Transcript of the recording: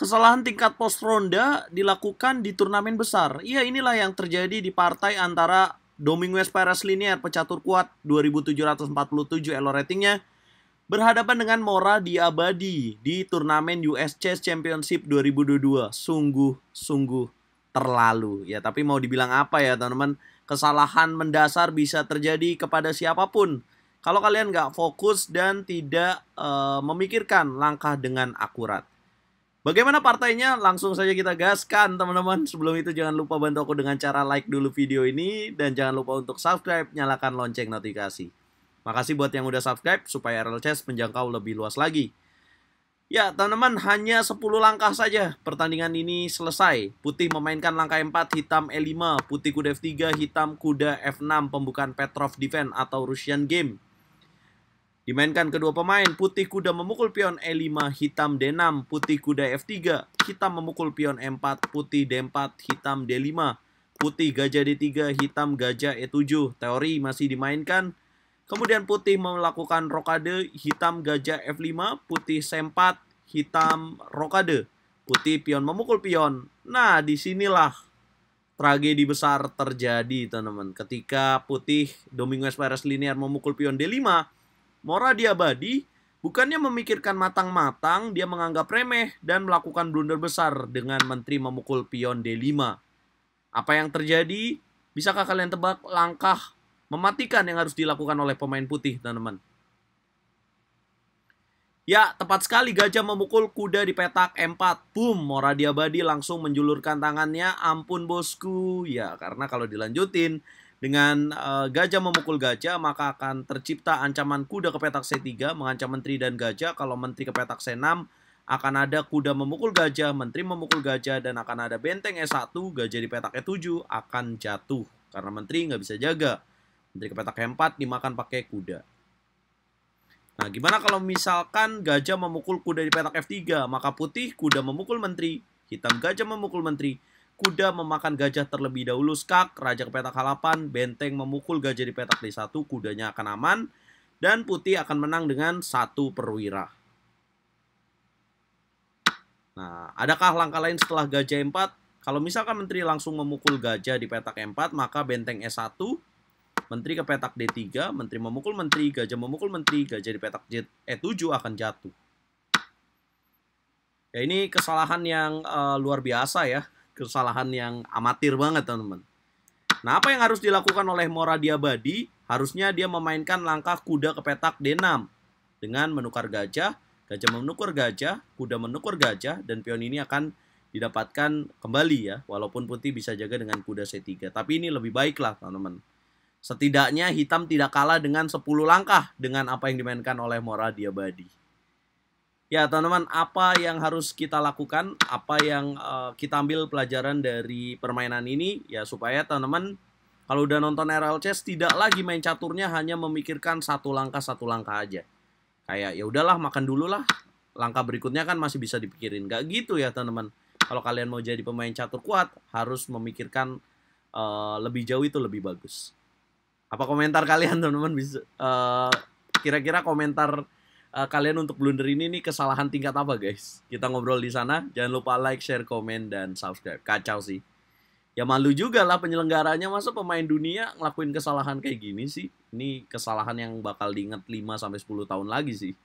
Kesalahan tingkat pos ronda dilakukan di turnamen besar. Iya, inilah yang terjadi di partai antara Domingos Perez Linier, pecatur kuat 2747 elo ratingnya, berhadapan dengan Mora Diabadi di turnamen US Chess Championship 2022. Sungguh terlalu. Ya, tapi mau dibilang apa ya teman-teman? Kesalahan mendasar bisa terjadi kepada siapapun. Kalau kalian nggak fokus dan tidak memikirkan langkah dengan akurat. Bagaimana partainya? Langsung saja kita gaskan teman-teman. Sebelum itu jangan lupa bantu aku dengan cara like dulu video ini. Dan jangan lupa untuk subscribe, nyalakan lonceng notifikasi. Makasih buat yang udah subscribe supaya RL Chess menjangkau lebih luas lagi. Ya teman-teman, hanya 10 langkah saja pertandingan ini selesai. Putih memainkan langkah 4, hitam E5, putih kuda F3, hitam kuda F6, pembukaan Petrov Defense atau Russian Game. Dimainkan kedua pemain, putih kuda memukul pion E5, hitam D6, putih kuda F3, hitam memukul pion E4, putih D4, hitam D5, putih gajah D3, hitam gajah E7. Teori masih dimainkan. Kemudian putih melakukan rokade, hitam gajah F5, putih C4, hitam rokade, putih pion memukul pion. Nah, disinilah tragedi besar terjadi, teman-teman. Ketika putih Domingos Perez Linier memukul pion D5, Mora Diabadi bukannya memikirkan matang-matang, dia menganggap remeh dan melakukan blunder besar dengan menteri memukul pion D5. Apa yang terjadi? Bisakah kalian tebak langkah mematikan yang harus dilakukan oleh pemain putih, teman-teman? Ya, tepat sekali, gajah memukul kuda di petak E4. Boom, Mora Diabadi langsung menjulurkan tangannya. Ampun bosku. Ya, karena kalau dilanjutin dengan gajah memukul gajah, maka akan tercipta ancaman kuda ke petak C3, mengancam menteri dan gajah. Kalau menteri ke petak C6, akan ada kuda memukul gajah, menteri memukul gajah, dan akan ada benteng E1, gajah di petak E7 akan jatuh. Karena menteri nggak bisa jaga. Menteri ke petak E4 dimakan pakai kuda. Nah, gimana kalau misalkan gajah memukul kuda di petak F3, maka putih kuda memukul menteri, hitam gajah memukul menteri, kuda memakan gajah terlebih dahulu, skak, raja ke petak H8, benteng memukul gajah di petak D1, kudanya akan aman, dan putih akan menang dengan 1 perwira. Nah, adakah langkah lain setelah gajah E4? Kalau misalkan menteri langsung memukul gajah di petak E4, maka benteng E1, menteri ke petak D3, menteri memukul menteri, gajah memukul menteri, gajah di petak E7 akan jatuh. Ya, ini kesalahan yang luar biasa ya. Kesalahan yang amatir banget, teman-teman. Nah, apa yang harus dilakukan oleh Mora Diabadi? Harusnya dia memainkan langkah kuda ke petak D6 dengan menukar gajah, gajah menukar gajah, kuda menukar gajah, dan pion ini akan didapatkan kembali ya, walaupun putih bisa jaga dengan kuda C3. Tapi ini lebih baik lah, teman-teman. Setidaknya hitam tidak kalah dengan 10 langkah dengan apa yang dimainkan oleh Mora Diabadi. Ya teman-teman, apa yang harus kita lakukan, apa yang kita ambil pelajaran dari permainan ini, ya supaya teman-teman kalau udah nonton RL Chess tidak lagi main caturnya hanya memikirkan satu langkah aja. Kayak ya udahlah, makan dulu lah, langkah berikutnya kan masih bisa dipikirin. Gak gitu ya teman-teman. Kalau kalian mau jadi pemain catur kuat, harus memikirkan lebih jauh, itu lebih bagus. Apa komentar kalian teman-teman? Bisa kira-kira komentar kalian untuk blunder ini nih kesalahan tingkat apa guys? Kita ngobrol di sana. Jangan lupa like, share, komen, dan subscribe. Kacau sih. Ya malu juga lah penyelenggaranya, masa pemain dunia ngelakuin kesalahan kayak gini sih. Ini kesalahan yang bakal diingat 5-10 tahun lagi sih.